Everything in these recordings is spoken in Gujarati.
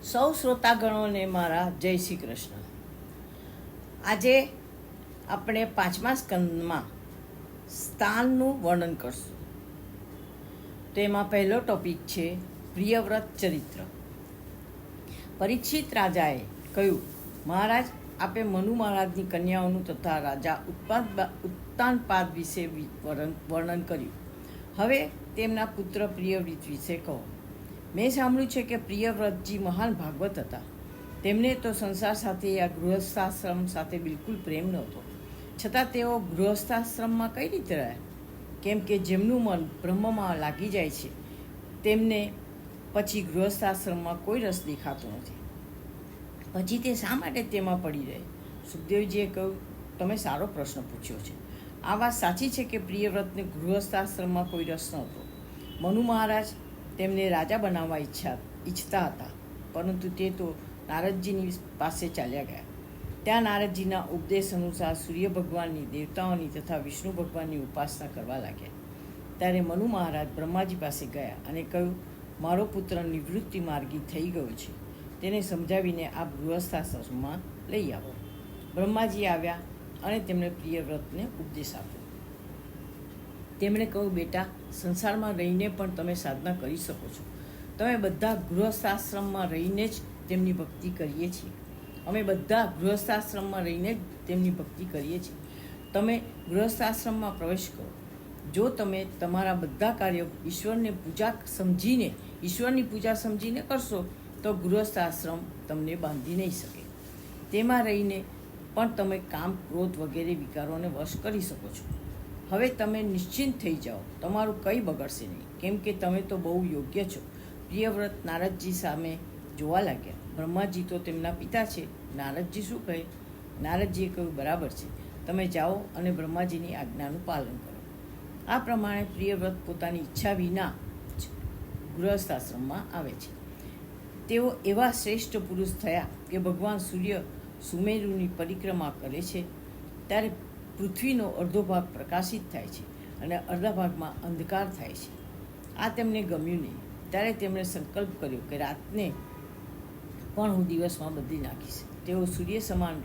સૌ શ્રોતાગણોને મારા જય શ્રી કૃષ્ણ. આજે આપણે 5મા સ્કંદમાં સ્થાનનું વર્ણન કરશું. તેમાં પહેલો ટોપિક છે પ્રિયવ્રત ચરિત્ર. પરીક્ષિત રાજાએ કહ્યું, મહારાજ, આપે મનુ મહારાજની કન્યાઓનું તથા રાજા ઉત્તાનપાદ વિશે વર્ણન કર્યું. હવે તેમના પુત્ર પ્રિયવ્રત વિશે કહો. મેં સાંભળ્યું છે કે પ્રિયવ્રતજી મહાન ભાગવત હતા. તેમને તો સંસાર સાથે યા ગૃહસ્થાશ્રમ સાથે બિલકુલ પ્રેમ નહોતો. છતાં તેઓ ગૃહસ્થાશ્રમમાં કઈ રીતે રહ્યા? કેમ કે જેમનું મન બ્રહ્મમાં લાગી જાય છે તેમને પછી ગૃહસ્થાશ્રમમાં કોઈ રસ દેખાતો નથી. પછી તે શા માટે તેમાં પડી રહે? સુખદેવજીએ કહ્યું, તમે સારો પ્રશ્ન પૂછ્યો છે. આ વાત સાચી છે કે પ્રિયવ્રતને ગૃહસ્થાશ્રમમાં કોઈ રસ નહોતો. મનુ મહારાજ તેમને રાજા બનાવવા ઈચ્છતા હતા, પરંતુ તે તો નારદજીની પાસે ચાલ્યા ગયા. ત્યાં નારદજીના ઉપદેશ અનુસાર સૂર્ય ભગવાનની, દેવતાઓની તથા વિષ્ણુ ભગવાનની ઉપાસના કરવા લાગ્યા. ત્યારે મનુ મહારાજ બ્રહ્માજી પાસે ગયા અને કહ્યું, મારો પુત્ર નિવૃત્તિ માર્ગી થઈ ગયો છે, તેને સમજાવીને આપ ગૃહસ્થાશ્રમમાં લઈ આવો. બ્રહ્માજી આવ્યા અને તેમણે પ્રિયવ્રતને ઉપદેશ આપ્યો. તેમણે કહ્યું, બેટા, સંસારમાં રહીને પણ તમે સાધના કરી શકો છો. તમે બધા ગૃહસ્થાશ્રમમાં રહીને જ તેમની ભક્તિ કરીએ છીએ. અમે બધા ગૃહસ્થાશ્રમમાં રહીને જ તેમની ભક્તિ કરીએ છીએ. તમે ગૃહસ્થાશ્રમમાં પ્રવેશ કરો. જો તમે તમારા બધા કાર્યો ઈશ્વરની પૂજા સમજીને કરશો તો ગૃહસ્થાશ્રમ તમને બાંધી નહીં શકે. તેમાં રહીને પણ તમે કામ, ક્રોધ વગેરે વિકારોને વશ કરી શકો છો. હવે તમે નિશ્ચિંત થઈ જાઓ, તમારું કંઈ બગડશે નહીં, કેમ કે તમે તો બહુ યોગ્ય છો. પ્રિયવ્રત નારદજી સામે જોવા લાગ્યા. બ્રહ્માજી તો તેમના પિતા છે. નારદજી શું કહે? નારદજીએ કહ્યું, બરાબર છે, તમે જાઓ અને બ્રહ્માજીની આજ્ઞાનું પાલન કરો. આ પ્રમાણે પ્રિયવ્રત પોતાની ઈચ્છા વિના જ ગૃહસ્થાશ્રમમાં આવે છે. તેઓ એવા શ્રેષ્ઠ પુરુષ થયા કે ભગવાન સૂર્ય સુમેરુની પરિક્રમા કરે છે ત્યારે પૃથ્વીનો અડધો ભાગ પ્રકાશિત થાય છે અને અડધા ભાગમાં અંધકાર થાય છે. આ તેમને ગમ્યું નહીં. ત્યારે તેમણે સંકલ્પ કર્યો કે રાતને પણ હું દિવસમાં બદલી નાખીશ. તેઓ સૂર્ય સમાન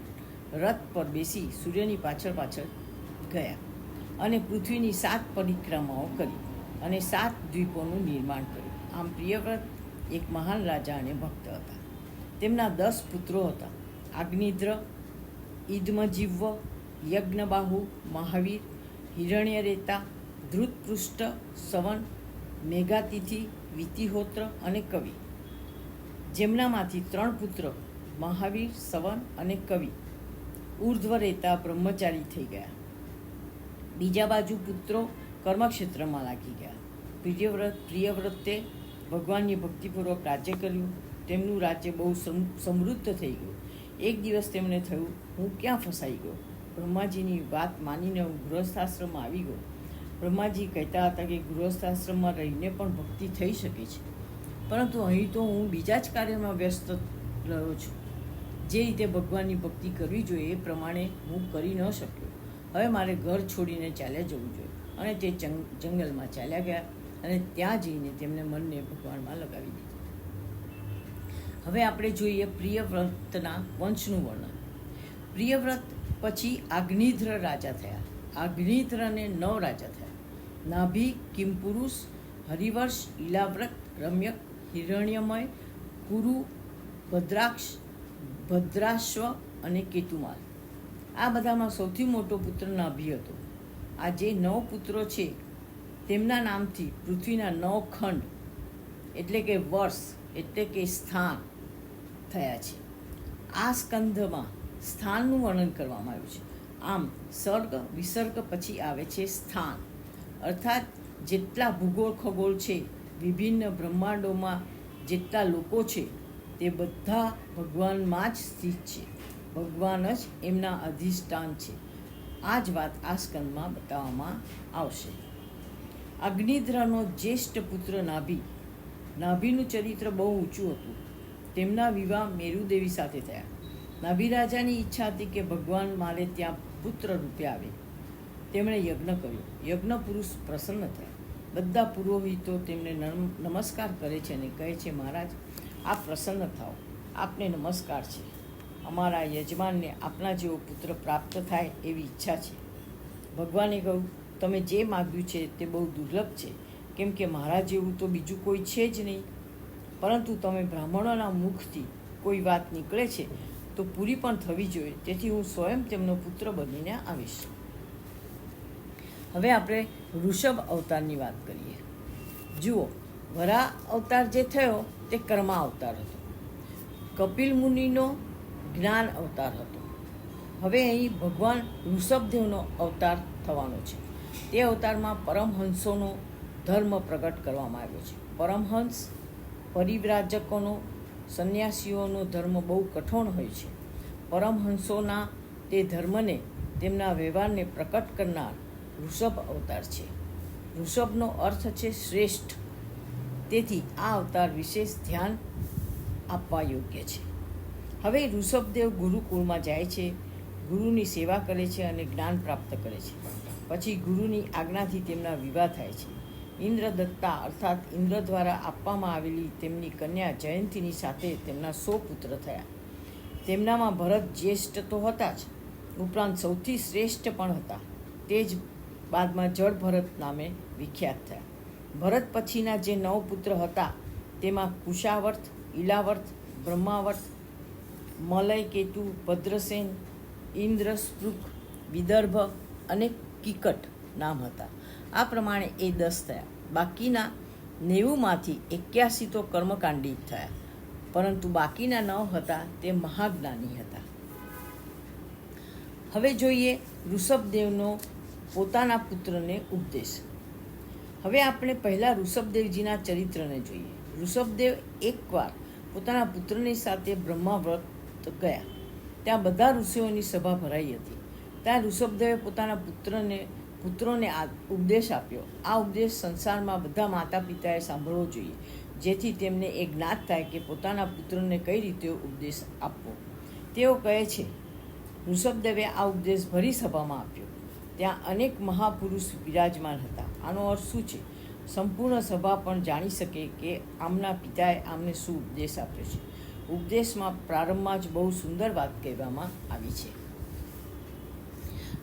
રથ પર બેસી સૂર્યની પાછળ ગયા અને પૃથ્વીની 7 પરિક્રમાઓ કરી અને 7 દ્વીપોનું નિર્માણ કર્યું. આમ પ્રિયવ્રત એક મહાન રાજા અને ભક્ત હતા. તેમના 10 પુત્રો હતા: આગ્નિદ્ર, ઈદમજીવ્વ, યજ્ઞબાહુ, મહાવીર, હિરણ્યરેતા, ધૃતપૃષ્ઠ, સવન, મેઘાતિથિ, વિતિહોત્ર અને કવિ. જેમનામાંથી 3 પુત્ર મહાવીર, સવન અને કવિ ઉર્ધ્વરેતા બ્રહ્મચારી થઈ ગયા. બીજા બાજુ પુત્રો કર્મક્ષેત્રમાં લાગી ગયા. પ્રિયવ્રતે ભગવાનની ભક્તિપૂર્વક રાજ્ય કર્યું. તેમનું રાજ્ય બહુ સમૃદ્ધ થઈ ગયું. એક દિવસ તેમને થયું, હું ક્યાં ફસાઈ ગયો? બ્રહ્માજીની વાત માનીને હું ગૃહસ્થાશ્રમમાં આવી ગયો. બ્રહ્માજી કહેતા હતા કે ગૃહસ્થાશ્રમમાં રહીને પણ ભક્તિ થઈ શકે છે, પરંતુ અહીં તો હું બીજા જ કાર્યમાં વ્યસ્ત રહ્યો છું. જે રીતે ભગવાનની ભક્તિ કરવી જોઈએ એ પ્રમાણે હું કરી ન શક્યો. હવે મારે ઘર છોડીને ચાલ્યા જવું જોઈએ. અને તે જંગલમાં ચાલ્યા ગયા અને ત્યાં જઈને તેમને મનને ભગવાનમાં લગાવી દીધું. હવે આપણે જોઈએ પ્રિયવ્રતના વંશનું વર્ણન. પ્રિયવ્રત પછી આગ્નિધ્ર રાજા થયા. આગ્નિધ્રને 9 રાજા થયા: નાભી, કિમપુરુષ, હરિવર્ષ, ઈલાવ્રત, રમ્યક, હિરણ્યમય, કુરુ, ભદ્રાક્ષ, ભદ્રાશ્વ અને કેતુમાલ. આ બધામાં સૌથી મોટો પુત્ર નાભી હતો. આ જે 9 પુત્રો છે તેમના નામથી પૃથ્વીના 9 ખંડ એટલે કે વર્ષ એટલે કે સ્થાન થયા છે. આ સ્કંધમાં સ્થાનનું વર્ણન કરવામાં આવ્યું છે. આમ સર્ગ વિસર્ગ પછી આવે છે સ્થાન, અર્થાત જેટલા ભૂગોળ ખગોળ છે, વિભિન્ન બ્રહ્માંડોમાં જેટલા લોકો છે તે બધા ભગવાનમાં જ સ્થિત છે. ભગવાન જ એમના અધિષ્ઠાન છે. આ જ વાત આ સ્કંદમાં બતાવવામાં આવશે. અગ્નિદ્રનો જ્યેષ્ઠ પુત્ર નાભી. નાભીનું ચરિત્ર બહુ ઊંચું હતું. તેમના વિવાહ મેરુદેવી સાથે થયા. નાભી રાજાની ઈચ્છા હતી કે ભગવાન મારે ત્યાં પુત્ર રૂપે આવે. તેમણે યજ્ઞ કર્યો. યજ્ઞ પુરુષ પ્રસન્ન થયા. બધા પુરોહિતો તેમને નમસ્કાર કરે છે અને કહે છે, મહારાજ, આપ પ્રસન્ન થાઓ. આપને નમસ્કાર છે. અમારા યજમાનને આપના જેવો પુત્ર પ્રાપ્ત થાય એવી ઈચ્છા છે. ભગવાને કહ્યું, તમે જે માગ્યું છે તે બહુ દુર્લભ છે, કેમ કે મારા જેવું તો બીજું કોઈ છે જ નહીં. પરંતુ તમે બ્રાહ્મણોના મુખથી કોઈ વાત નીકળે છે તો પૂરી પણ થવી જોઈએ, તેથી હું સ્વયં તેમનો પુત્ર બનીને આવીશ. હવે આપણે ઋષભ અવતારની વાત કરીએ. જુઓ, વરાહ અવતાર જે થયો તે કર્મા અવતાર હતો. કપિલ મુનિનો જ્ઞાન અવતાર હતો. હવે અહીં ભગવાન ઋષભદેવનો અવતાર થવાનો છે. તે અવતારમાં પરમહંસોનો ધર્મ પ્રગટ કરવામાં આવ્યો છે. પરમહંસ પરિવ્રાજકોનો, સંન્યાસીઓનો ધર્મ બહુ કઠોર હોય છે. પરમહંસોના તે ધર્મને, તેમના વ્યવહારને પ્રકટ કરનાર ઋષભ અવતાર છે. ઋષભનો અર્થ છે શ્રેષ્ઠ. તેથી આ અવતાર વિશેષ ધ્યાન આપવા યોગ્ય છે. હવે ઋષભદેવ ગુરુકુળમાં જાય છે, ગુરુની સેવા કરે છે અને જ્ઞાન પ્રાપ્ત કરે છે. પછી ગુરુની આજ્ઞાથી તેમના વિવાહ થાય છે. ઇન્દ્રદત્તા અર્થાત ઇન્દ્ર દ્વારા આપવામાં આવેલી તેમની કન્યા જયંતીની સાથે તેમના 100 પુત્ર થયા. તેમનામાં ભરત જ્યેષ્ઠ તો હતા જ, ઉપરાંત સૌથી શ્રેષ્ઠ પણ હતા. તે જ બાદમાં જળ ભરત નામે વિખ્યાત થયા. ભરત પછીના જે 9 પુત્ર હતા તેમાં કુશાવર્ત, ઇલાવર્ત, બ્રહ્માવર્ત, મલયકેતુ, ભદ્રસેન, ઇન્દ્રસ્પૃક, વિદર્ભ અને કિકટ નામ હતા. આ પ્રમાણે એ 10 થયા. બાકીના 90માંથી 81 તો કર્મકાંડી થયા, પરંતુ બાકીના 9 હતા તે મહાજ્ઞાની હતા. હવે જોઈએ ઋષભદેવનો પોતાના પુત્રને ઉપદેશ. હવે આપણે પહેલાં ઋષભદેવજીના ચરિત્રને જોઈએ. ઋષભદેવ એકવાર પોતાના પુત્રની સાથે બ્રહ્માવ્રત ગયા. ત્યાં બધા ઋષિઓની સભા ભરાઈ હતી. ત્યાં ઋષભદેવે પોતાના પુત્રોને આ ઉપદેશ આપ્યો. આ ઉપદેશ સંસારમાં બધા માતા પિતાએ સાંભળવો જોઈએ, જેથી તેમને એ જ્ઞાત થાય કે પોતાના પુત્રને કઈ રીતે ઉપદેશ આપવો. તેઓ કહે છે, ઋષભદેવે આ ઉપદેશ ભરી સભામાં આપ્યો. ત્યાં અનેક મહાપુરુષ વિરાજમાન હતા. આનો અર્થ શું છે? સંપૂર્ણ સભા પણ જાણી શકે કે આમના પિતાએ આમને શું ઉપદેશ આપ્યો છે. ઉપદેશમાં પ્રારંભમાં જ બહુ સુંદર વાત કહેવામાં આવી છે.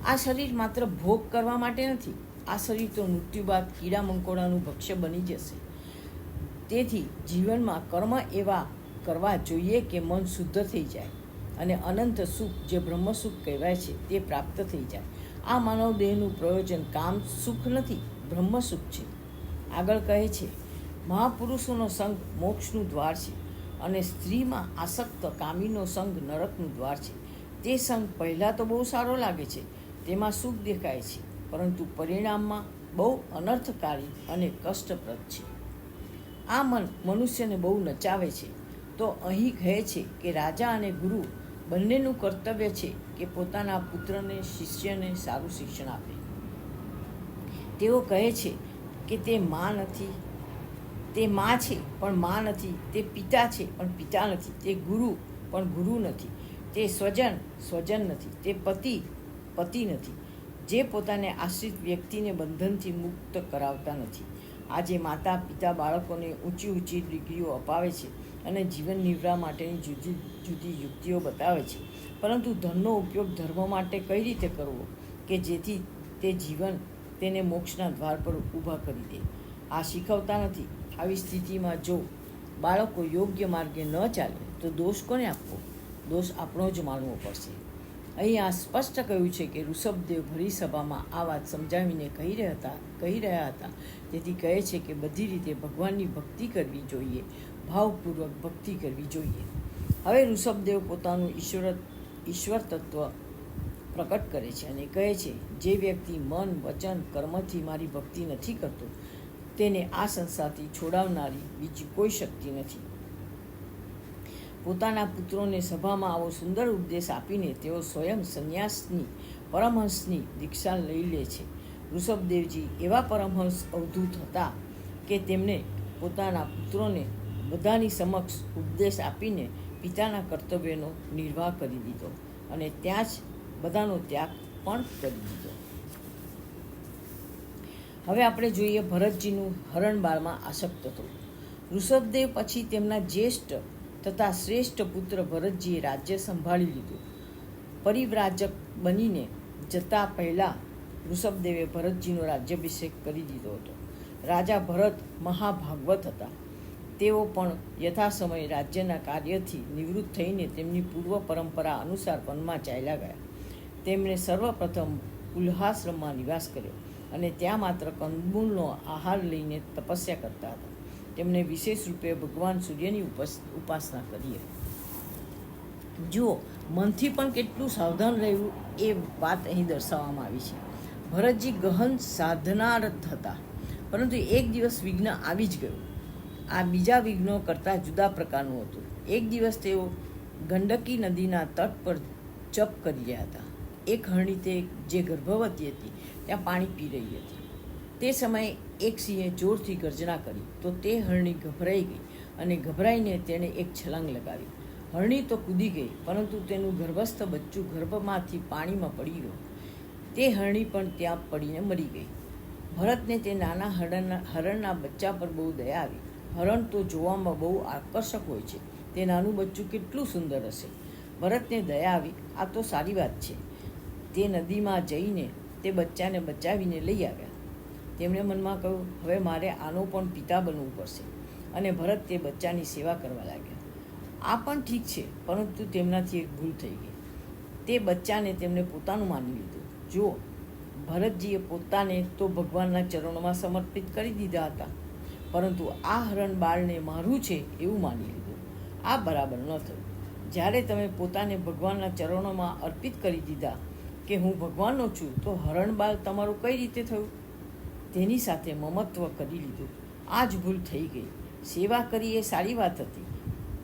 આ શરીર માત્ર ભોગ કરવા માટે નથી. આ શરીર તો મૃત્યુ બાદ કીડા મંકોડાનું ભક્ષ્ય બની જશે. તેથી જીવનમાં કર્મ એવા કરવા જોઈએ કે મન શુદ્ધ થઈ જાય અને અનંત સુખ, જે બ્રહ્મ સુખ કહેવાય છે, તે પ્રાપ્ત થઈ જાય. આ માનવ દેહનું પ્રયોજન કામ સુખ નથી, બ્રહ્મ સુખ છે. આગળ કહે છે, મહાપુરુષોનો સંગ મોક્ષનું દ્વાર છે અને સ્ત્રીમાં આસક્ત કામીનો સંગ નરકનું દ્વાર છે. તે સંગ પહેલાં તો બહુ સારો લાગે છે, તેમાં સુખ દેખાય છે, પરંતુ પરિણામમાં બહુ અનર્થકારી અને કષ્ટપ્રદ છે. આ મન મનુષ્યને બહુ નચાવે છે. તો અહીં કહે છે કે રાજા અને ગુરુ બંનેનું કર્તવ્ય છે કે પોતાના પુત્રને, શિષ્યને સારું શિક્ષણ આપે. તેઓ કહે છે કે તે માં નથી, તે માં છે પણ માં નથી, તે પિતા છે પણ પિતા નથી, તે ગુરુ પણ ગુરુ નથી, તે સ્વજન નથી, તે પતિ નથી, જે પોતાને આશ્રિત વ્યક્તિને બંધનથી મુક્ત કરાવતા નથી. આજે માતા પિતા બાળકોને ઊંચી ડિગ્રીઓ અપાવે છે અને જીવન નિર્વાહ માટેની જુદી જુદી યુક્તિઓ બતાવે છે, પરંતુ ધનનો ઉપયોગ ધર્મ માટે કઈ રીતે કરવો કે જેથી તે જીવન તેને મોક્ષના દ્વાર પર ઊભા કરી દે, આ શીખવતા નથી. આવી સ્થિતિમાં જો બાળકો યોગ્ય માર્ગે ન ચાલે તો દોષ કોને આપવો? દોષ આપણો જ માનવો પડશે. અહીં આ સ્પષ્ટ કહ્યું છે કે ઋષભદેવ ભરી સભામાં આ વાત સમજાવીને કહી રહ્યા હતા. તેથી કહે છે કે બધી રીતે ભગવાનની ભક્તિ કરવી જોઈએ, ભાવપૂર્વક ભક્તિ કરવી જોઈએ. હવે ઋષભદેવ પોતાનું ઈશ્વર તત્વ પ્રકટ કરે છે અને કહે છે, જે વ્યક્તિ મન, વચન, કર્મથી મારી ભક્તિ નથી કરતો, તેને આ સંસારથી છોડાવનારી બીજી કોઈ શક્તિ નથી. પોતાના પુત્રોને સભામાં આવો સુંદર ઉપદેશ આપીને તેઓ સ્વયં સંન્યાસની, પરમહંસની દીક્ષા લઈ લે છે. ઋષભદેવજી એવા પરમહંસ અવધૂત હતા કે તેમણે પોતાના પુત્રોને બધાની સમક્ષ ઉપદેશ આપીને પિતાના કર્તવ્યનો નિર્વાહ કરી દીધો અને ત્યાં જ બધાનો ત્યાગ પણ કરી દીધો. હવે આપણે જોઈએ ભરતજીનું હરણબાળમાં આસક્ત થવું. ઋષભદેવ પછી તેમના જ્યેષ્ઠ તથા શ્રેષ્ઠ પુત્ર ભરતજીએ રાજ્ય સંભાળી લીધું. પરિવ્રાજક બનીને જતા પહેલાં ઋષભદેવે ભરતજીનો રાજ્યાભિષેક કરી દીધો હતો. રાજા ભરત મહાભાગવત હતા. તેઓ પણ યથાસમય રાજ્યના કાર્યથી નિવૃત્ત થઈને તેમની પૂર્વ પરંપરા અનુસાર વનમાં ચાલ્યા ગયા. તેમણે સર્વપ્રથમ ઉલ્હાશ્રમમાં નિવાસ કર્યો અને ત્યાં માત્ર કંદમૂળનો આહાર લઈને તપસ્યા કરતા હતા. તેમણે વિશેષ રૂપે ભગવાન સૂર્યની ઉપાસના કરી. જુઓ, મનથી પણ કેટલું સાવધાન રહેવું એ વાત અહીં દર્શાવવામાં આવી છે. ભરતજી ગહન સાધનારત હતા, પરંતુ એક દિવસ વિઘ્ન આવી જ ગયું. આ બીજા વિઘ્નો કરતાં જુદા પ્રકારનું હતું. એક દિવસ તેઓ ગંડકી નદીના તટ પર જપ કરી રહ્યા હતા. એક હરણી તે જે ગર્ભવતી હતી ત્યાં પાણી પી રહી હતી. તે સમયે એક સિંહે જોરથી ગર્જના કરી તો તે હરણી ગભરાઈ ગઈ અને ગભરાઈને તેણે એક છલાંગ લગાવી. હરણી તો કૂદી ગઈ, પરંતુ તેનું ગર્ભસ્થ બચ્ચું ગર્ભમાંથી પાણીમાં પડી ગયું. તે હરણી પણ ત્યાં પડીને મરી ગઈ. ભરતને તે નાના હરણના બચ્ચા પર બહુ દયા આવી. હરણ તો જોવામાં બહુ આકર્ષક હોય છે. તે નાનું બચ્ચું કેટલું સુંદર હશે. ભરતને દયા આવી. આ તો સારી વાત છે. તે નદીમાં જઈને તે બચ્ચાને બચાવીને લઈ આવ્યા. તેમણે મનમાં કહ્યું, હવે મારે આનો પણ પિતા બનવું પડશે. અને ભરત તે બચ્ચાની સેવા કરવા લાગ્યા. આ પણ ઠીક છે, પરંતુ તેમનાથી એક ભૂલ થઈ ગઈ. તે બચ્ચાને તેમણે પોતાનું માની લીધું. જુઓ, ભરતજીએ પોતાને તો ભગવાનના ચરણોમાં સમર્પિત કરી દીધા હતા, પરંતુ આ હરણ બાળને મારું છે એવું માની લીધું. આ બરાબર ન થયું. જ્યારે તમે પોતાને ભગવાનના ચરણોમાં અર્પિત કરી દીધા કે હું ભગવાનનો છું, તો હરણ બાળ તમારું કઈ રીતે થયું? તેની સાથે મમત્વ કરી લીધું. આ જ ભૂલ થઈ ગઈ. સેવા કરી એ સારી વાત હતી,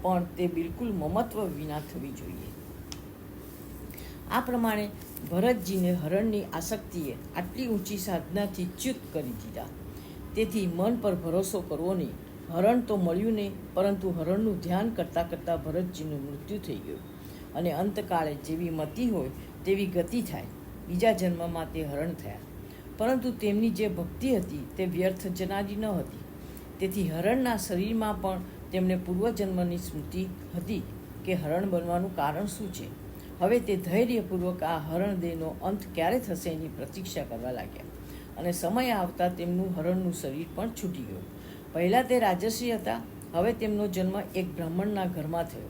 પણ તે બિલકુલ મમત્વ વિના થવી જોઈએ. આ પ્રમાણે ભરતજીને હરણની આસક્તિએ આટલી ઊંચી સાધનાથી ચ્યુત કરી દીધા. તેથી મન પર ભરોસો કરવો નહીં. હરણ તો મળ્યું નહીં, પરંતુ હરણનું ધ્યાન કરતાં કરતાં ભરતજીનું મૃત્યુ થઈ ગયું અને અંતકાળે જેવી મતિ હોય તેવી ગતિ થાય. બીજા જન્મમાં તે હરણ થયા, પરંતુ તેમની જે ભક્તિ હતી તે વ્યર્થ જનારી ન હતી. તેથી હરણના શરીરમાં પણ તેમને પૂર્વજન્મની સ્મૃતિ હતી કે હરણ બનવાનું કારણ શું છે. હવે તે ધૈર્યપૂર્વક આ હરણ દેહનો અંત ક્યારે થશે એની પ્રતીક્ષા કરવા લાગ્યા. અને સમય આવતા તેમનું હરણનું શરીર પણ છૂટી ગયું. પહેલાં તે રાજર્ષિ હતા, હવે તેમનો જન્મ એક બ્રાહ્મણના ઘરમાં થયો.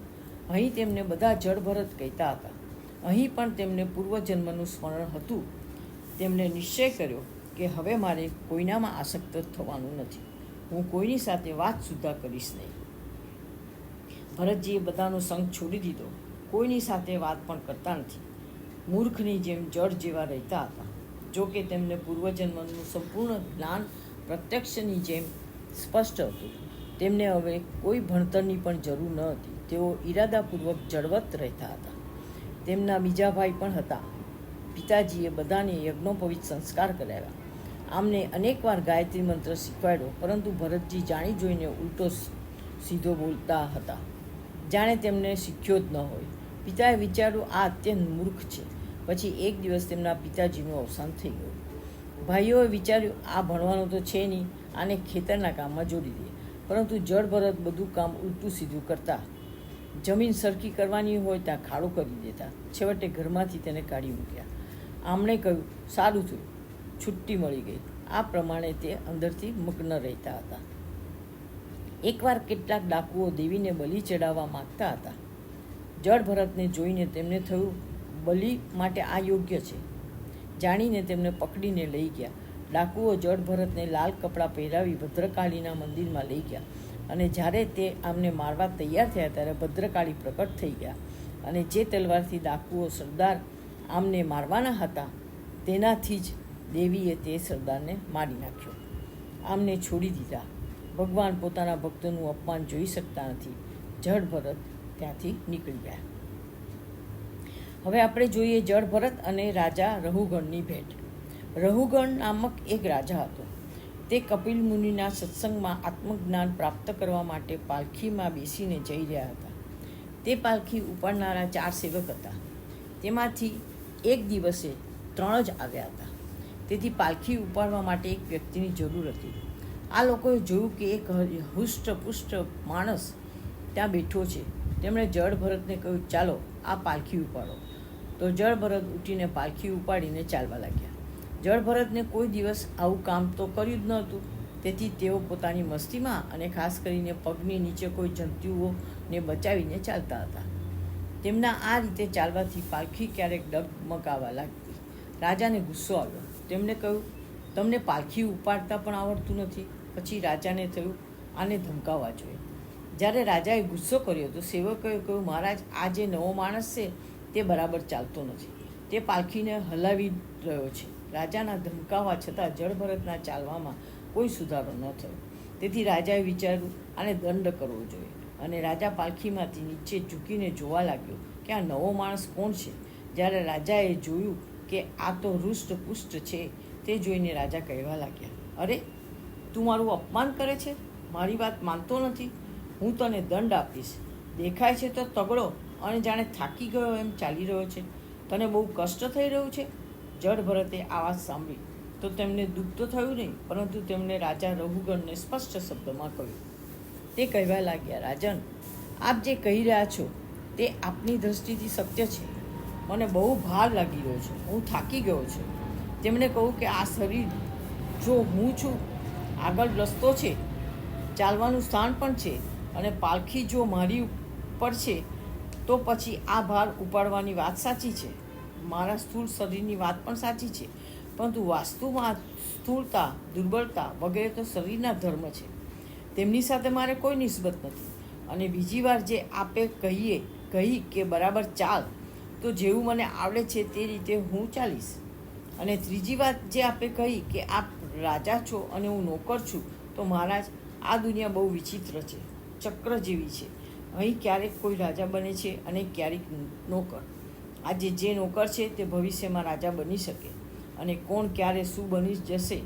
અહીં તેમને બધા જળભરત કહેતા હતા. અહીં પણ તેમને પૂર્વજન્મનું સ્મરણ હતું. તેમણે નિશ્ચય કર્યો કે હવે મારે કોઈનામાં આસક્ત થવાનું નથી. હું કોઈની સાથે વાત સુદ્ધા કરીશ નહીં. ભરતજીએ બધાનો સંગ છોડી દીધો. કોઈની સાથે વાત પણ કરતા નથી. મૂર્ખની જેમ જળ જેવા રહેતા હતા. જો કે તેમને પૂર્વજન્મનું સંપૂર્ણ જ્ઞાન પ્રત્યક્ષની જેમ સ્પષ્ટ હતું. તેમને હવે કોઈ ભણતરની પણ જરૂર ન હતી. તેઓ ઈરાદાપૂર્વક જળવત રહેતા હતા. તેમના બીજા ભાઈ પણ હતા. પિતાજીએ બધાને યજ્ઞોપવિત સંસ્કાર કરાવ્યા. આમને અનેકવાર ગાયત્રી મંત્ર શીખવાડ્યો, પરંતુ ભરતજી જાણી જોઈને ઉલટો સીધો બોલતા હતા, જાણે તેમને શીખ્યો જ ન હોય. પિતાએ વિચાર્યું, આ અત્યંત મૂર્ખ છે. પછી એક દિવસ તેમના પિતાજીનું અવસાન થઈ ગયું. ભાઈઓએ વિચાર્યું, આ ભણવાનું તો છે નહીં, આને ખેતરના કામમાં જોડી દે. પરંતુ જળભરત બધું કામ ઉલટું સીધું કરતા. જમીન સરખી કરવાની હોય ત્યાં ખાડો કરી દેતા. છેવટે ઘરમાંથી તેને કાઢી મૂક્યા. આમણે કહ્યું, સારું થયું, છુટ્ટી મળી ગઈ. આ પ્રમાણે તે અંદરથી મગ્ન રહેતા હતા. એકવાર કેટલાક ડાકુઓ દેવીને બલિ ચડાવવા માગતા હતા. જળભરતને જોઈને તેમને થયું, બલિ માટે આ યોગ્ય છે. જાણીને તેમને પકડીને લઈ ગયા. ડાકુઓ જળભરતને લાલ કપડાં પહેરાવી ભદ્રકાળીના મંદિરમાં લઈ ગયા. અને જ્યારે તે આમને મારવા તૈયાર થયા ત્યારે ભદ્રકાળી પ્રકટ થઈ ગયા. અને જે તલવારથી ડાકુઓ સરદાર આમને મારવાના હતા, તેનાથી જ દેવીએ તે સરદારને મારી નાખ્યો. આમને છોડી દીધા. ભગવાન પોતાના ભક્તોનું અપમાન જોઈ શકતા નથી. જળભરત ત્યાંથી નીકળી ગયા. હવે આપણે જોઈએ જળભરત અને રાજા રહુગણની ભેટ. રહુગણ નામક એક રાજા હતો. તે કપિલ મુનિના સત્સંગમાં આત્મજ્ઞાન પ્રાપ્ત કરવા માટે પાલખીમાં બેસીને જઈ રહ્યા હતા. તે પાલખી ઉપાડનારા 4 સેવક હતા. તેમાંથી એક દિવસે 3 જ આવ્યા હતા. તેથી પાલખી ઉપાડવા માટે એક વ્યક્તિની જરૂર હતી. આ લોકોએ જોયું કે એક હૃષ્ટપુષ્ટ માણસ ત્યાં બેઠો છે. તેમણે જળ ભરતને કહ્યું, ચાલો આ પાલખી ઉપાડો. તો જળ ભરત ઉઠીને પાલખી ઉપાડીને ચાલવા લાગ્યા. જળ ભરતને કોઈ દિવસ આવું કામ તો કર્યું જ નહોતું. તેથી તેઓ પોતાની મસ્તીમાં અને ખાસ કરીને પગની નીચે કોઈ જંતુઓને બચાવીને ચાલતા હતા. તેમના આ રીતે ચાલવાથી પાલખી ક્યારેક ડગમગાવા લાગતી. રાજાને ગુસ્સો આવ્યો. તેમણે કહ્યું, તમને પાલખી ઉપાડતા પણ આવડતું નથી. પછી રાજાને થયું, આને ધમકાવવા જોઈએ. જ્યારે રાજાએ ગુસ્સો કર્યો તો સેવકોએ કહ્યું, મહારાજ, આ જે નવો માણસ છે તે બરાબર ચાલતો નથી. તે પાલખીને હલાવી રહ્યો છે. રાજાના ધમકાવવા છતાં જળભરતના ચાલવામાં કોઈ સુધારો ન થયો. તેથી રાજાએ વિચાર્યું, આને દંડ કરવો જોઈએ. અને રાજા પાલખીમાંથી નીચે ઝૂકીને જોવા લાગ્યો કે આ નવો માણસ કોણ છે. જ્યારે રાજાએ જોયું કે આ તો હૃષ્ટપુષ્ટ છે, તે જોઈને રાજા કહેવા લાગ્યા, અરે, તું મારું અપમાન કરે છે, મારી વાત માનતો નથી. હું તને દંડ આપીશ. દેખાય છે તો તગડો અને જાણે થાકી ગયો એમ ચાલી રહ્યો છે. તને બહુ કષ્ટ થઈ રહ્યું છે. જળભરતે આ વાત સાંભળી તો તેમને દુઃખ તો થયું નહીં, પરંતુ તેમણે રાજા રઘુગણને સ્પષ્ટ શબ્દમાં કહ્યું. તે કહેવા લાગ્યા, રાજન, આપ જે કહી રહ્યા છો તે આપની દૃષ્ટિથી સત્ય છે. મને બહુ ભાર લાગી રહ્યો છે. હું થાકી ગયો છું. તેમણે કહ્યું કે આ શરીર જો હું છું, આગળ રસ્તો છે, ચાલવાનું સ્થાન પણ છે, અને પાલખી જો મારી ઉપર છે, તો પછી આ ભાર ઉપાડવાની વાત સાચી છે. મારા સ્થૂળ શરીરની વાત પણ સાચી છે, પરંતુ વાસ્તવમાં સ્થૂળતા, દુર્બળતા વગેરે તો શરીરના ધર્મ છે. તેમની સાથે મારે કોઈ નિસ્બત નથી. અને બીજી વાર જે આપે કહી કે બરાબર ચાલ, તો જેવું મને આવડે છે તે રીતે હું ચાલીશ. અને ત્રીજી વાત જે આપે કહી કે આપ રાજા છો અને હું નોકર છું, તો મહારાજ, આ દુનિયા બહુ વિચિત્ર છે, ચક્ર જેવી છે. અહીં ક્યારેક કોઈ રાજા બને છે અને ક્યારેક નોકર. આજે જે નોકર છે તે ભવિષ્યમાં રાજા બની શકે, અને કોણ ક્યારે શું બની જશે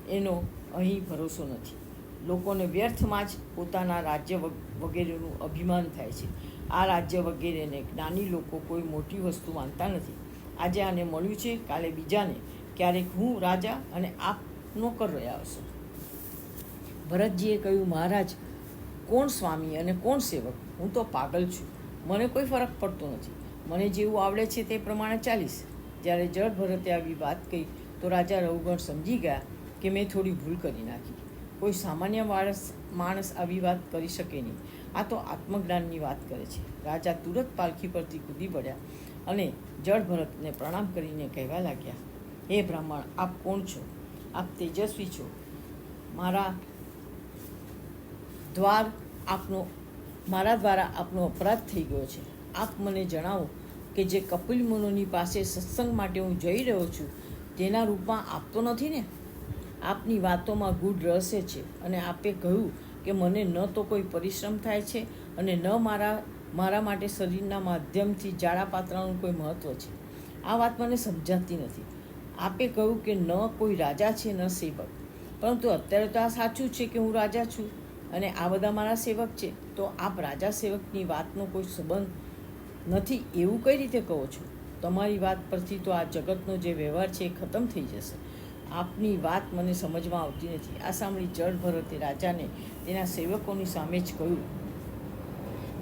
એનો અહીં ભરોસો નથી. લોકોને વ્યર્થમાં જ પોતાના રાજ્ય વગેરેનું અભિમાન થાય છે. આ રાજ્ય વગેરેને જ્ઞાની લોકો કોઈ મોટી વસ્તુ માનતા નથી. આજે આને મળ્યું છે, કાલે બીજાને. ક્યારેક હું રાજા અને આપ નોકર રહ્યા હશો. ભરતજીએ કહ્યું, મહારાજ, કોણ સ્વામી અને કોણ સેવક? હું તો પાગલ છું. મને કોઈ ફરક પડતો નથી. મને જેવું આવડે છે તે પ્રમાણે ચાલીશ. જ્યારે જળભરતે આવી વાત કહી તો રાજા રઘુગણ સમજી ગયા કે મેં થોડી ભૂલ કરી નાખી. કોઈ સામાન્ય માણસ આવી વાત કરી શકે નહીં. આ તો આત્મજ્ઞાનની વાત કરે છે. રાજા તુરંત પાલખી પરથી કૂદી પડ્યા અને જળભરતને પ્રણામ કરીને કહેવા લાગ્યા, હે બ્રાહ્મણ, આપ કોણ છો? આપ તેજસ્વી છો. મારા દ્વારા આપનો અપરાધ થઈ ગયો છે. આપ મને જણાવો કે જે કપિલ મુનિની પાસે સત્સંગ માટે હું જઈ રહ્યો છું તેના રૂપમાં આપ તો નથી ને? આપની વાતોમાં ગૂઢ રહસ્ય છે, અને આપે કહ્યું કે મને ન તો કોઈ પરિશ્રમ થાય છે અને ન મારા માટે શરીરના માધ્યમથી જાડા પાતળાનું કોઈ મહત્ત્વ છે. આ વાત મને સમજાતી નથી. આપે કહ્યું કે ન કોઈ રાજા છે ન સેવક, પરંતુ અત્યારે તો આ સાચું છે કે હું રાજા છું અને આ બધા મારા સેવક છે. તો આપ રાજા સેવકની વાતનો કોઈ સંબંધ નથી એવું કઈ રીતે કહો છો? તમારી વાત પરથી તો આ જગતનો જે વ્યવહાર છે એ ખતમ થઈ જશે. આપની વાત મને સમજમાં આવતી નથી. આ સાંભળી જળભરતે રાજાને તેના સેવકોની સામે જ કહ્યું,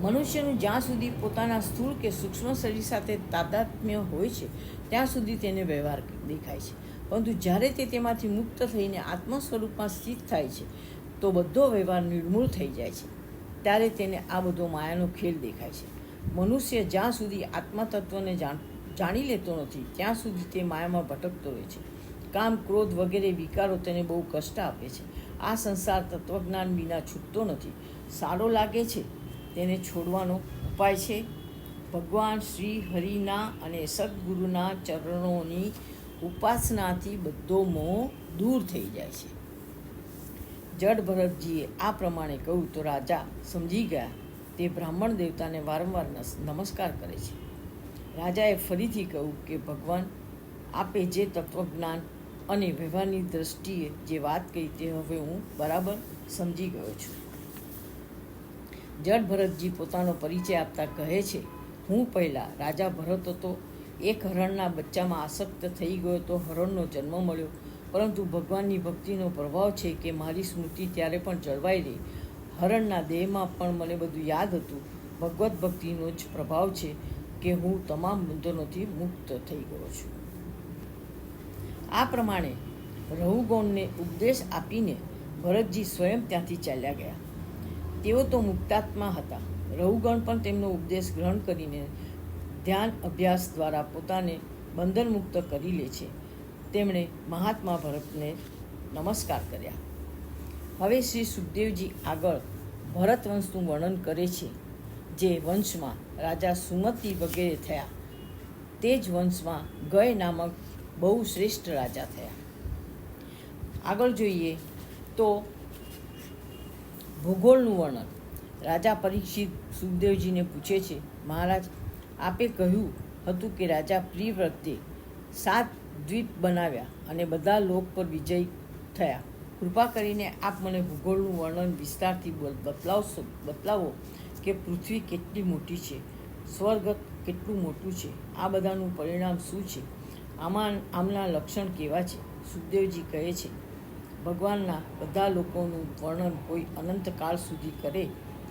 મનુષ્યનું જ્યાં સુધી પોતાના સ્થૂળ કે સૂક્ષ્મ શરીર સાથે તાદાત્મ્ય હોય છે ત્યાં સુધી તેને વ્યવહાર દેખાય છે, પરંતુ જ્યારે તે તેમાંથી મુક્ત થઈને આત્મ સ્વરૂપમાં સ્થિત થાય છે તો બધો વ્યવહાર નિર્મૂળ થઈ જાય છે. ત્યારે તેને આ બધો માયાનો ખેલ દેખાય છે. મનુષ્ય જ્યાં સુધી આત્મા તત્વને જાણી લેતો નથી ત્યાં સુધી તે માયામાં ભટકતો રહે છે. કામ, ક્રોધ વગેરે વિકારો તેને બહુ કષ્ટ આપે છે. આ સંસાર તત્વજ્ઞાન વિના છૂટતો નથી. સારો લાગે છે તેને છોડવાનો ઉપાય છે ભગવાન શ્રી હરિના અને સદગુરુના ચરણોની ઉપાસનાથી બધો મોહ દૂર થઈ જાય છે. જળભરતજીએ આ પ્રમાણે કહ્યું તો રાજા સમજી ગયા તે બ્રાહ્મણ દેવતાને વારંવાર નમસ્કાર કરે છે. રાજાએ ફરીથી કહ્યું કે ભગવાન, આપે જે તત્વજ્ઞાન અને વ્યવહારની દ્રષ્ટિએ જે વાત કહી તે હવે હું બરાબર સમજી ગયો છું. જળભરતજી પોતાનો પરિચય આપતા કહે છે, હું પહેલાં રાજા ભરત હતો. એક હરણના બચ્ચામાં આસક્ત થઈ ગયો તો હરણનો જન્મ મળ્યો, પરંતુ ભગવાનની ભક્તિનો પ્રભાવ છે કે મારી સ્મૃતિ ત્યારે પણ જળવાઈ રહી. હરણના દેહમાં પણ મને બધું યાદ હતું. ભગવત ભક્તિનો જ પ્રભાવ છે કે હું તમામ બંધનોથી મુક્ત થઈ ગયો છું. આ પ્રમાણે રહુગૌણને ઉપદેશ આપીને ભરતજી સ્વયં ત્યાંથી ચાલ્યા ગયા. તેઓ તો મુક્તાત્મા હતા. રહુગણ પણ તેમનો ઉપદેશ ગ્રહણ કરીને ધ્યાન અભ્યાસ દ્વારા પોતાને બંધન મુક્ત કરી લે છે. તેમણે મહાત્મા ભરતને નમસ્કાર કર્યા. હવે શ્રી સુખદેવજી આગળ ભરત વંશનું વર્ણન કરે છે. જે વંશમાં રાજા સુમતિ વગેરે થયા, તે જ વંશમાં ગય નામક બહુ શ્રેષ્ઠ રાજા થયા. આગળ જોઈએ તો ભૂગોળનું વર્ણન. રાજા પરીક્ષિત સુખદેવજીને પૂછે છે, મહારાજ, આપે કહ્યું હતું કે રાજા પ્રિવ્રતે 7 દ્વીપ બનાવ્યા અને બધા લોક પર વિજય થયા. કૃપા કરીને આપ મને ભૂગોળનું વર્ણન વિસ્તારથી બતલાવો કે પૃથ્વી કેટલી મોટી છે, સ્વર્ગ કેટલું મોટું છે, આ બધાનું પરિણામ શું છે, આમના લક્ષણ કેવા છે. સુખદેવજી કહે છે, ભગવાનના બધા લોકોનું વર્ણન કોઈ અનંતકાળ સુધી કરે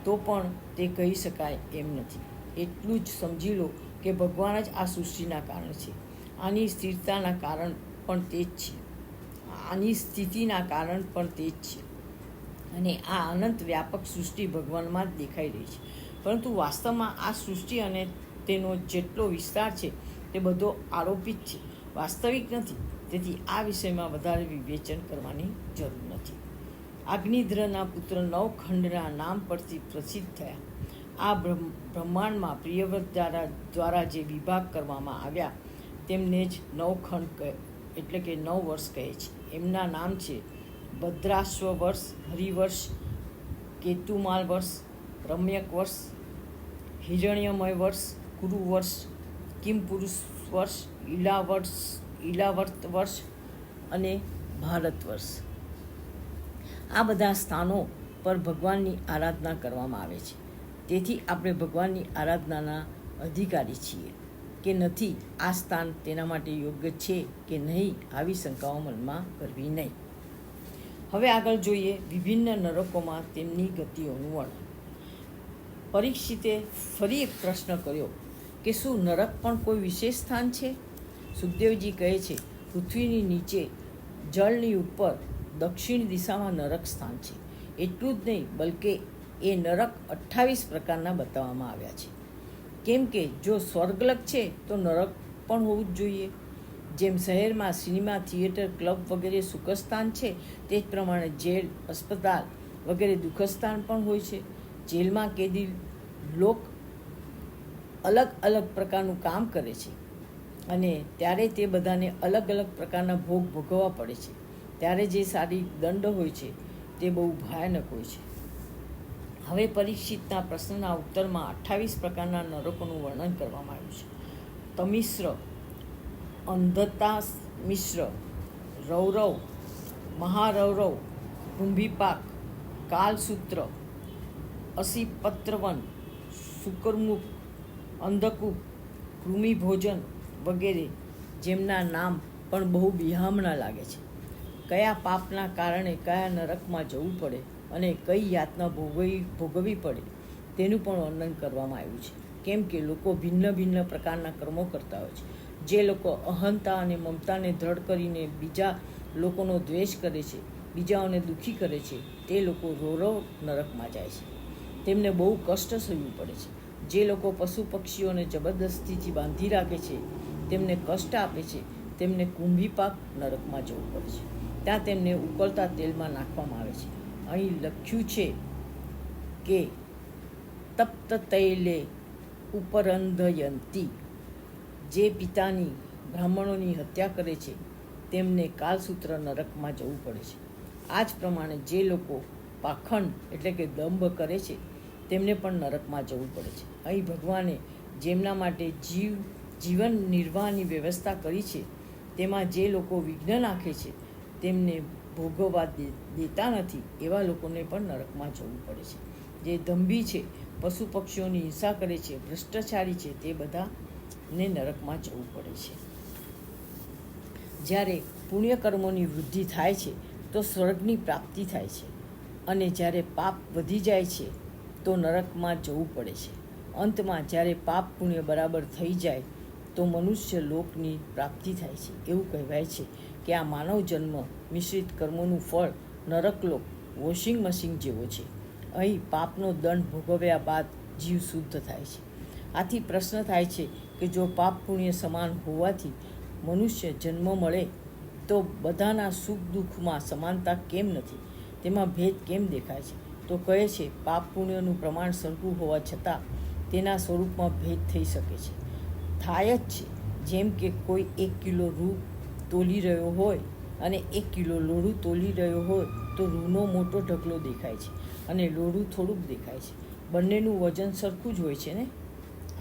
તો પણ તે કહી શકાય એમ નથી. એટલું જ સમજી લો કે ભગવાન જ આ સૃષ્ટિના કારણ છે. આની સ્થિરતાના કારણ પણ તે જ છે. આની સ્થિતિના કારણ પણ તે જ છે. અને આ અનંત વ્યાપક સૃષ્ટિ ભગવાનમાં જ દેખાઈ રહી છે. પરંતુ વાસ્તવમાં આ સૃષ્ટિ અને તેનો જેટલો વિસ્તાર છે તે બધો આરોપિત છે, વાસ્તવિક નથી. તેથી આ વિષયમાં વધારે વિવેચન કરવાની જરૂર નથી. અગ્નિધ્રના પુત્ર નવખંડના નામ પરથી પ્રસિદ્ધ થયા. આ બ્રહ્માંડમાં પ્રિયવ્રત દ્વારા જે વિભાગ કરવામાં આવ્યા તેમને જ નવખંડ એટલે કે 9 વર્ષ કહે છે. એમના નામ છે ભદ્રાશ્વ વર્ષ, હરિવર્ષ, કેતુમાલ વર્ષ, રમ્યક વર્ષ, હિરણ્યમય વર્ષ, કુરુ વર્ષ, કિમપુરુષ વર્ષ, ઈલાવર્ત વર્ષ અને ભારત વર્ષ. આ બધા સ્થાનો પર ભગવાનની આરાધના કરવામાં આવે છે. તેથી આપણે ભગવાનની આરાધનાના અધિકારી છીએ કે નથી, આ સ્થાન તેના માટે યોગ્ય છે કે નહીં, આવી શંકાઓ મનમાં કરવી નહીં. હવે આગળ જોઈએ વિભિન્ન નરકોમાં તેમની ગતિઓનું વર્ણન. પરીક્ષિતે ફરી એક પ્રશ્ન કર્યો કે શું નરક પણ કોઈ વિશેષ સ્થાન છે? સુખદેવજી કહે છે, પૃથ્વીની નીચે, જળની ઉપર, દક્ષિણ દિશામાં નરક સ્થાન છે. એટલું જ નહીં, બલકે એ નરક 28 પ્રકારના બતાવવામાં આવ્યા છે. કેમ કે જો સ્વર્ગલોક છે તો નરક પણ હોવું જ જોઈએ. જેમ શહેરમાં સિનેમા થિયેટર, ક્લબ વગેરે સુખસ્થાન છે, તે જ પ્રમાણે જેલ, અસ્પતાલ વગેરે દુઃખસ્થાન પણ હોય છે. જેલમાં કેદી લોક અલગ અલગ પ્રકારનું કામ કરે છે અને ત્યારે તે બધાને અલગ અલગ પ્રકારના ભોગ ભોગવવા પડે છે. ત્યારે જે સારી દંડ હોય છે તે બહુ ભયાનક હોય છે. હવે પરીક્ષિતના પ્રશ્નના ઉત્તરમાં 28 પ્રકારના નરકોનું વર્ણન કરવામાં આવ્યું છે. તમિશ્ર, અંધતા મિશ્ર, રૌરવ, મહારૌરવ, કુંભીપાક, કાલસૂત્ર, અસીપત્રવન, શુકરમુખ, અંધકૂપ, કૃમિભોજન વગેરે, જેમના નામ પણ બહુ બિહામણા લાગે છે. કયા પાપના કારણે કયા નરકમાં જવું પડે અને કઈ યાતના ભોગવવી પડે તેનું પણ વર્ણન કરવામાં આવ્યું છે. કેમ કે લોકો ભિન્ન ભિન્ન પ્રકારના કર્મો કરતા હોય છે. જે લોકો અહંતા અને મમતાને દ્રઢ કરીને બીજા લોકોનો દ્વેષ કરે છે, બીજાઓને દુઃખી કરે છે, તે લોકો રૌરવ નરકમાં જાય છે. તેમને બહુ કષ્ટ સહવું પડે છે. જે લોકો પશુ પક્ષીઓને જબરદસ્તીથી બાંધી રાખે છે, તેમને કષ્ટ આપે છે, તેમને કુંભીપાક નરકમાં જવું પડે છે. ત્યાં તેમને ઉકળતા તેલમાં નાખવામાં આવે છે. અહીં લખ્યું છે કે તપ્ત તૈલે ઉપરંધયંતી, જે પિતાની બ્રાહ્મણોની હત્યા કરે છે તેમને કાલસૂત્ર નરકમાં જવું પડે છે. આ જ પ્રમાણે જે લોકો પાખંડ એટલે કે દંભ કરે છે તેમને પણ નરકમાં જવું પડે છે. અહીં ભગવાને જેમના માટે જીવન નિર્વાહની વ્યવસ્થા કરી છે, તેમાં જે લોકો વિઘ્ન નાખે છે, તેમને ભોગવવા દેતા નથી, એવા લોકોને પણ નરકમાં જવું પડે છે. જે દંભી છે, પશુ પક્ષીઓની હિંસા કરે છે, ભ્રષ્ટાચારી છે, તે બધાને નરકમાં જવું પડે છે. જ્યારે પુણ્યકર્મોની વૃદ્ધિ થાય છે તો સ્વર્ગની પ્રાપ્તિ થાય છે. અને જ્યારે પાપ વધી જાય છે તો નરકમાં જવું પડે છે. અંતમાં જ્યારે પાપ પુણ્ય બરાબર થઈ જાય તો મનુષ્ય લોકની પ્રાપ્તિ થાય છે. એવું કહેવાય છે કે આ માનવ જન્મ મિશ્રિત કર્મોનું ફળ નરકલોક વોશિંગ મશીન જેવો છે. અહીં પાપનો દંડ ભોગવ્યા બાદ જીવ શુદ્ધ થાય છે. આથી પ્રશ્ન થાય છે કે જો પાપ પુણ્ય સમાન હોવાથી મનુષ્ય જન્મ મળે તો બધાના સુખ દુઃખમાં સમાનતા કેમ નથી? તેમાં ભેદ કેમ દેખાય છે? તો કહે છે પાપ પુણ્યનું પ્રમાણ સરખું હોવા છતાં તેના સ્વરૂપમાં ભેદ થઈ શકે છે. થાય જ છે. જેમ કે કોઈ 1 કિલો રૂ તોલી રહ્યો હોય અને 1 કિલો લોઢું તોલી રહ્યો હોય તો રૂનો મોટો ઢગલો દેખાય છે અને લોઢું થોડુંક દેખાય છે. બંનેનું વજન સરખું જ હોય છે ને?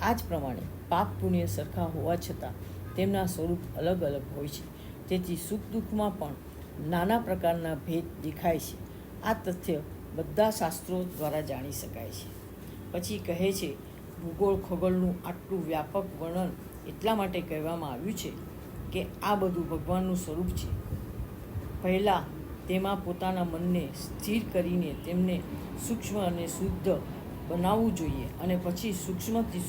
આ જ પ્રમાણે પાપ પુણ્ય સરખા હોવા છતાં તેમના સ્વરૂપ અલગ અલગ હોય છે. તેથી સુખ દુઃખમાં પણ નાના પ્રકારના ભેદ દેખાય છે. આ તથ્ય બધા શાસ્ત્રો દ્વારા જાણી શકાય છે. પછી કહે છે ભૂગોળ ખગોળનું આટલું વ્યાપક વર્ણન એટલા માટે કહેવામાં આવ્યું છે કે આ બધું ભગવાનનું સ્વરૂપ છે. પહેલાં તેમાં પોતાના મનને સ્થિર કરીને તેમને સૂક્ષ્મ અને શુદ્ધ બનાવવું જોઈએ અને પછી સૂક્ષ્મથી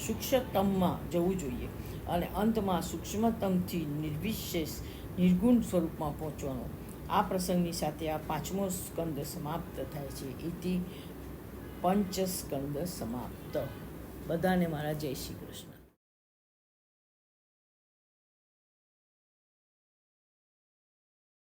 સૂક્ષ્મતમમાં જવું જોઈએ અને અંતમાં સૂક્ષ્મતમથી નિર્વિશેષ નિર્ગુણ સ્વરૂપમાં પહોંચવાનું. આ પ્રસંગની સાથે આ 5મો સ્કંદ સમાપ્ત થાય છે. ઇતિ પંચસ્કંદ સમાપ્ત. બધાને મારા જય શ્રી કૃષ્ણ.